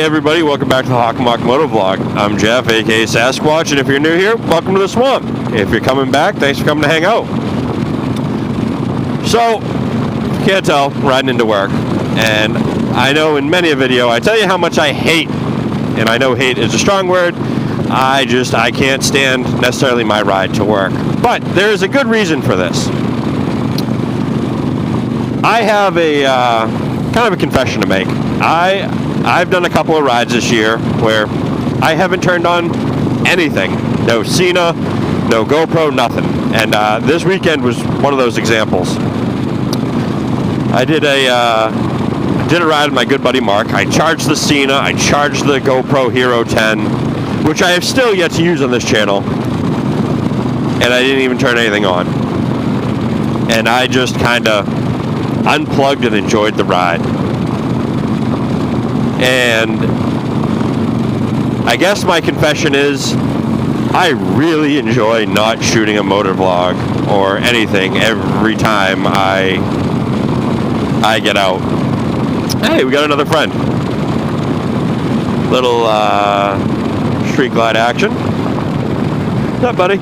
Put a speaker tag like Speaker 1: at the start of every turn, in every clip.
Speaker 1: everybody, welcome back to the Hawkmock Motovlog. I'm Jeff, aka Sasquatch, and if you're new here, welcome to the swamp. If you're coming back, thanks for coming to hang out. So, you can't tell, I'm riding into work, and I know in many a video I tell you how much I hate, and I know hate is a strong word, I can't stand necessarily my ride to work. But there is a good reason for this. I have a kind of a confession to make. I've done a couple of rides this year where I haven't turned on anything. No Cena, no GoPro, nothing. And this weekend was one of those examples. I did a ride with my good buddy Mark. I charged the Cena, I charged the GoPro Hero 10, which I have still yet to use on this channel, and I didn't even turn anything on. And I just kind of unplugged and enjoyed the ride. And I guess my confession is I really enjoy not shooting a motor vlog or anything every time I get out. Hey, we got another friend. Little street glide action. What's up, buddy?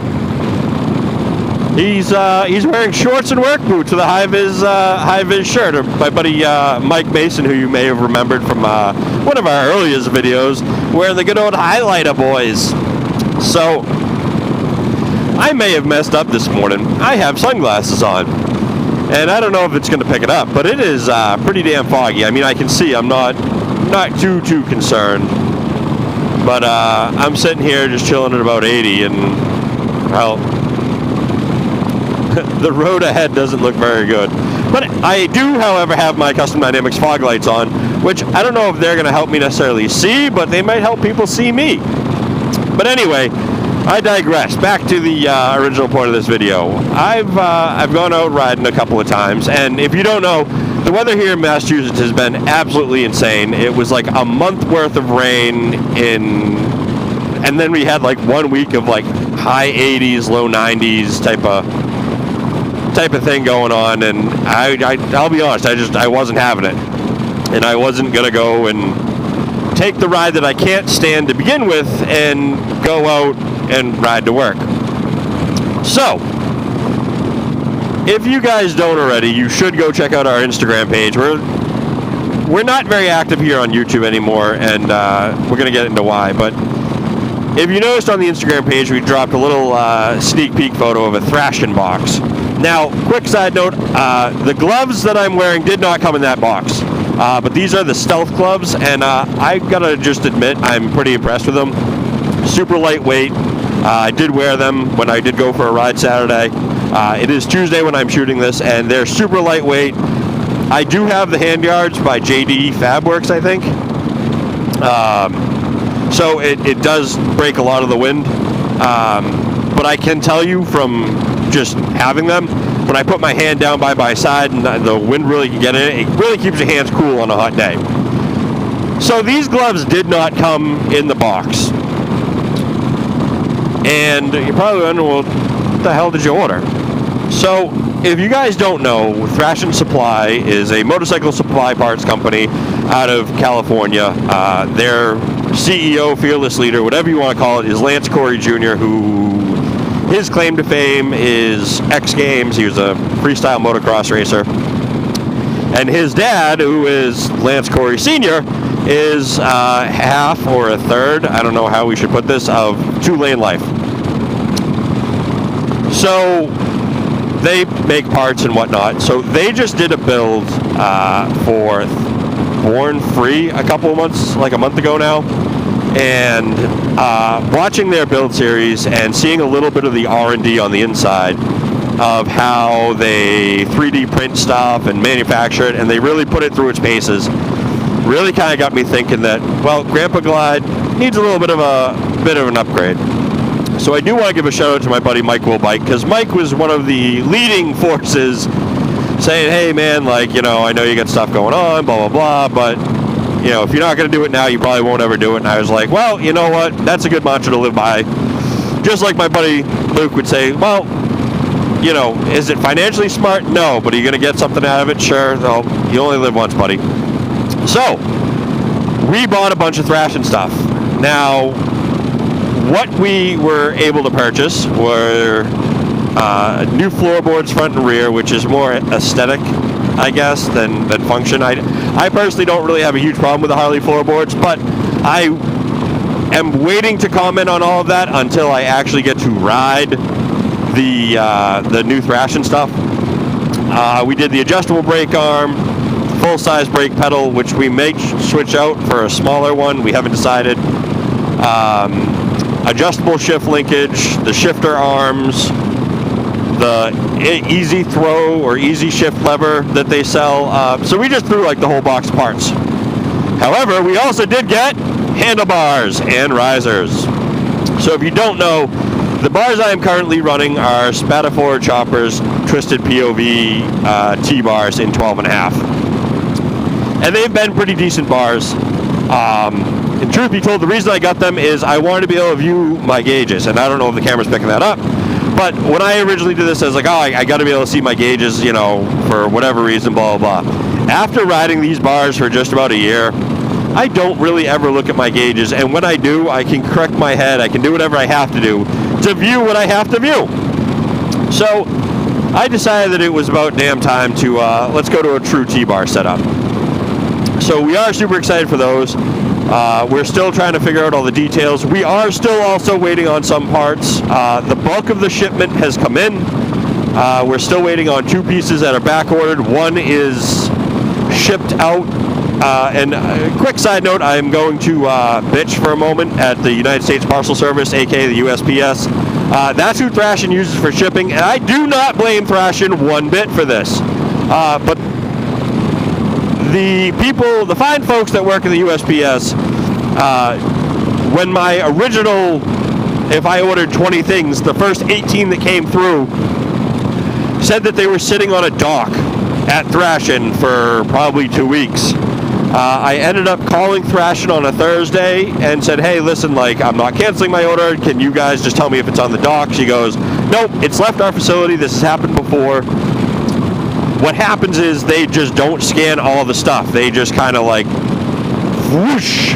Speaker 1: He's wearing shorts and work boots with a high vis shirt. My buddy Mike Mason, who you may have remembered from one of our earliest videos, wearing the good old highlighter boys. So I may have messed up this morning. I have sunglasses on, and I don't know if it's going to pick it up, but it is pretty damn foggy. I mean, I can see. I'm not too concerned, but I'm sitting here just chilling at about 80, and well, the road ahead doesn't look very good. But I do, however, have my Custom Dynamics fog lights on, which I don't know if they're going to help me necessarily see, but they might help people see me. But anyway, I digress. Back to the original point of this video. I've gone out riding a couple of times, and if you don't know, the weather here in Massachusetts has been absolutely insane. It was like a month worth of rain and then we had like 1 week of like high 80s, low 90s type of thing going on, and I'll be honest, I wasn't having it, and I wasn't gonna go and take the ride that I can't stand to begin with and go out and ride to work. So if you guys don't already, you should go check out our Instagram page. We're not very active here on YouTube anymore, and we're gonna get into why, but if you noticed on the Instagram page, we dropped a little sneak peek photo of a thrashing box. Now, quick side note, the gloves that I'm wearing did not come in that box, but these are the stealth gloves, and I gotta just admit, I'm pretty impressed with them. Super lightweight. I did wear them when I did go for a ride Saturday. It is Tuesday when I'm shooting this, and they're super lightweight. I do have the hand yards by JD Fabworks, I think. So it does break a lot of the wind, but I can tell you from just having them, when I put my hand down by my side and the wind really can get in it, it really keeps your hands cool on a hot day. So these gloves did not come in the box, and you're probably wondering, well, what the hell did you order? So if you guys don't know, Thrash and Supply is a motorcycle supply parts company out of California. Their CEO, fearless leader, whatever you want to call it, is Lance Corey Jr., who his claim to fame is X Games. He was a freestyle motocross racer. And his dad, who is Lance Corey Sr., is half or a third, I don't know how we should put this, of Two Lane Life. So they make parts and whatnot. So they just did a build for Born Free a couple of months, like a month ago now. And watching their build series and seeing a little bit of the R&D on the inside of how they 3D print stuff and manufacture it, and they really put it through its paces, really kind of got me thinking that, well, Grandpa Glide needs a little bit of an upgrade. So I do want to give a shout out to my buddy Mike Wilbike, because Mike was one of the leading forces saying, hey man, like, you know, I know you got stuff going on, blah, blah, blah, but, you know, if you're not going to do it now, you probably won't ever do it. And I was like, well, you know what? That's a good mantra to live by. Just like my buddy Luke would say, well, you know, is it financially smart? No. But are you going to get something out of it? Sure. No, you only live once, buddy. So, we bought a bunch of thrashing stuff. Now, what we were able to purchase were new floorboards front and rear, which is more aesthetic, I guess, than function. I personally don't really have a huge problem with the Harley floorboards, but I am waiting to comment on all of that until I actually get to ride the new thrashing stuff. We did the adjustable brake arm, full-size brake pedal, which we may switch out for a smaller one. We haven't decided. Adjustable shift linkage, the shifter arms, the easy throw or easy shift lever that they sell. So we just threw like the whole box of parts. However, we also did get handlebars and risers. So if you don't know, the bars I am currently running are Spatafor Choppers Twisted POV T-bars in 12.5. And they've been pretty decent bars. And truth be told, the reason I got them is I wanted to be able to view my gauges, and I don't know if the camera's picking that up, but when I originally did this, I was like, oh, I got to be able to see my gauges, you know, for whatever reason, blah, blah, blah. After riding these bars for just about a year, I don't really ever look at my gauges, and when I do, I can correct my head, I can do whatever I have to do to view what I have to view. So I decided that it was about damn time to, let's go to a true T-bar setup. So we are super excited for those. We're still trying to figure out all the details. We are still also waiting on some parts. The bulk of the shipment has come in. We're still waiting on 2 pieces that are back ordered. One is shipped out. And a quick side note, I'm going to bitch for a moment at the United States Parcel Service, aka the USPS. That's who Thrashin uses for shipping, and I do not blame Thrashin one bit for this. But the people, the fine folks that work in the USPS, when my original, if I ordered 20 things, the first 18 that came through said that they were sitting on a dock at Thrashin for probably 2 weeks. I ended up calling Thrashin on a Thursday and said, hey, listen, like, I'm not canceling my order. Can you guys just tell me if it's on the dock? She goes, nope, it's left our facility. This has happened before. What happens is they just don't scan all the stuff. They just kind of like whoosh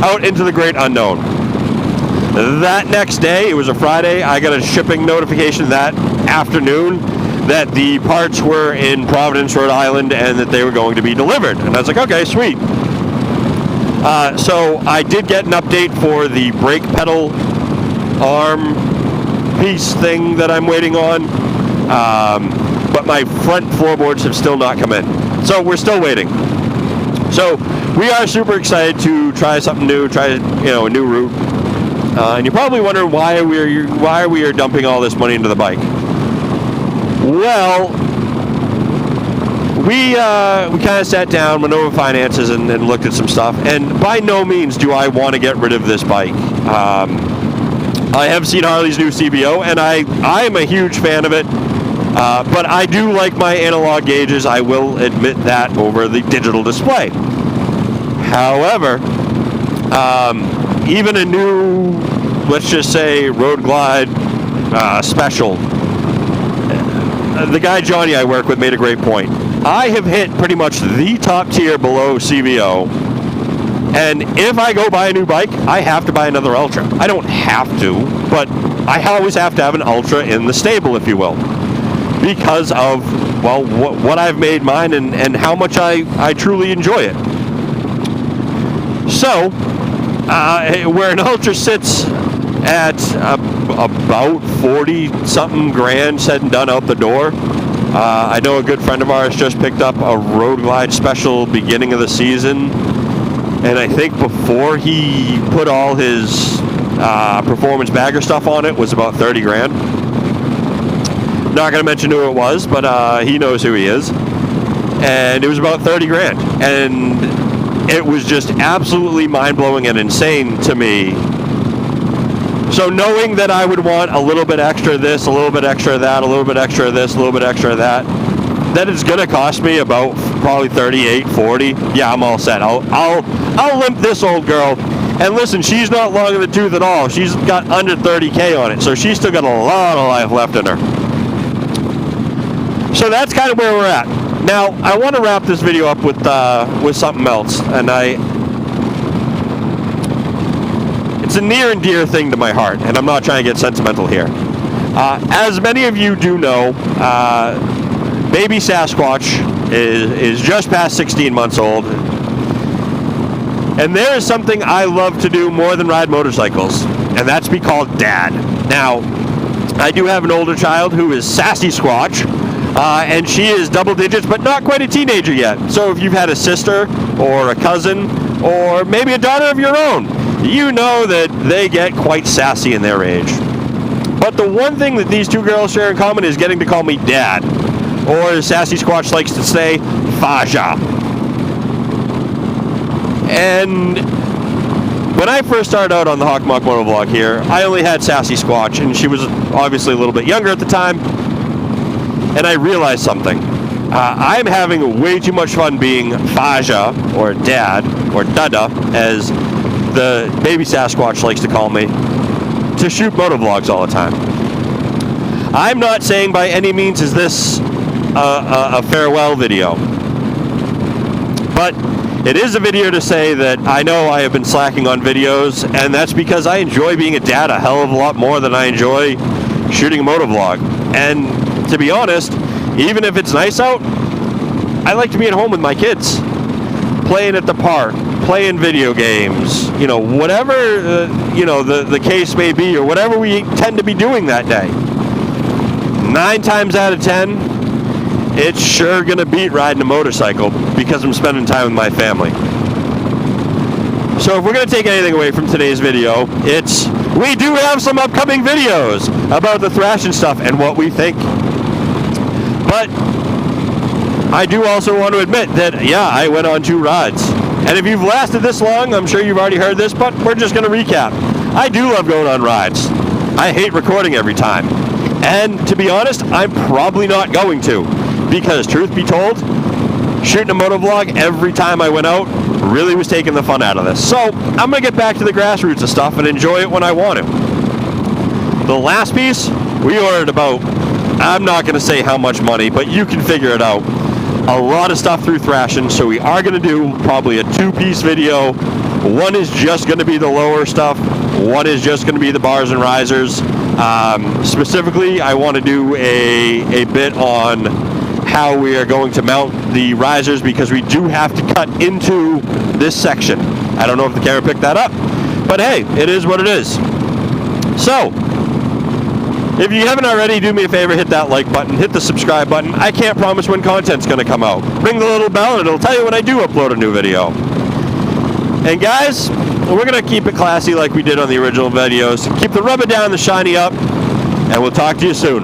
Speaker 1: out into the great unknown. That next day, it was a Friday, I got a shipping notification that afternoon that the parts were in Providence, Rhode Island, and that they were going to be delivered. And I was like, okay, sweet. So I did get an update for the brake pedal arm piece thing that I'm waiting on. But my front floorboards have still not come in. So we're still waiting. So we are super excited to try something new, try, you know, a new route. And you're probably wondering why we are dumping all this money into the bike. Well, we kind of sat down, went over finances, and looked at some stuff. And by no means do I want to get rid of this bike. I have seen Harley's new CBO, and I am a huge fan of it. But I do like my analog gauges. I will admit that over the digital display. However, even a new, let's just say, Road Glide Special, the guy Johnny I work with made a great point. I have hit pretty much the top tier below CBO, and if I go buy a new bike, I have to buy another Ultra. I don't have to, but I always have to have an Ultra in the stable, if you will, because of, well, what I've made mine and how much I truly enjoy it. So, where an Ultra sits at about 40-something grand said and done out the door, I know a good friend of ours just picked up a Road Glide Special beginning of the season, and I think before he put all his performance bagger stuff on it was about 30 grand. Not going to mention who it was, but he knows who he is. And it was about 30 grand. And it was just absolutely mind-blowing and insane to me. So knowing that I would want a little bit extra of this, a little bit extra of that, a little bit extra of this, a little bit extra of that, that it's going to cost me about probably 38, 40. Yeah, I'm all set. I'll limp this old girl. And listen, she's not long in the tooth at all. She's got under 30K on it, so she's still got a lot of life left in her. So that's kind of where we're at. Now, I want to wrap this video up with something else, and it's a near and dear thing to my heart, and I'm not trying to get sentimental here. As many of you do know, baby Sasquatch is just past 16 months old. And there is something I love to do more than ride motorcycles, and that's be called Dad. Now, I do have an older child who is Sassy Squatch, and she is double digits, but not quite a teenager yet. So if you've had a sister or a cousin or maybe a daughter of your own, you know that they get quite sassy in their age. But the one thing that these two girls share in common is getting to call me Dad, or as Sassy Squatch likes to say, Faja. And when I first started out on the Hawkmock motovlog here, I only had Sassy Squatch, and she was obviously a little bit younger at the time. And I realized something. I'm having way too much fun being Faja, or Dad, or Dada, as the baby Sasquatch likes to call me, to shoot motovlogs all the time. I'm not saying by any means is this a farewell video, but it is a video to say that I know I have been slacking on videos, and that's because I enjoy being a dad a hell of a lot more than I enjoy shooting a motovlog. And to be honest, even if it's nice out, I like to be at home with my kids, playing at the park, playing video games, you know, whatever the case may be, or whatever we tend to be doing that day. 9 times out of 10, it's sure gonna beat riding a motorcycle because I'm spending time with my family. So if we're gonna take anything away from today's video, it's we do have some upcoming videos about the thrashing stuff and what we think. But I do also want to admit that, yeah, I went on 2 rides. And if you've lasted this long, I'm sure you've already heard this, but we're just gonna recap. I do love going on rides. I hate recording every time. And to be honest, I'm probably not going to. Because truth be told, shooting a motovlog every time I went out really was taking the fun out of this. So I'm going to get back to the grassroots of stuff and enjoy it when I want to. The last piece, we ordered about, I'm not going to say how much money, but you can figure it out. A lot of stuff through thrashing, so we are going to do probably a 2-piece video. One is just going to be the lower stuff. One is just going to be the bars and risers. Specifically, I want to do a bit on how we are going to mount the risers, because we do have to cut into this section. I don't know if the camera picked that up, but hey, it is what it is. So, if you haven't already, do me a favor, hit that like button, hit the subscribe button. I can't promise when content's going to come out. Ring the little bell and it'll tell you when I do upload a new video. And guys, we're going to keep it classy like we did on the original videos. Keep the rubber down, the shiny up, and we'll talk to you soon.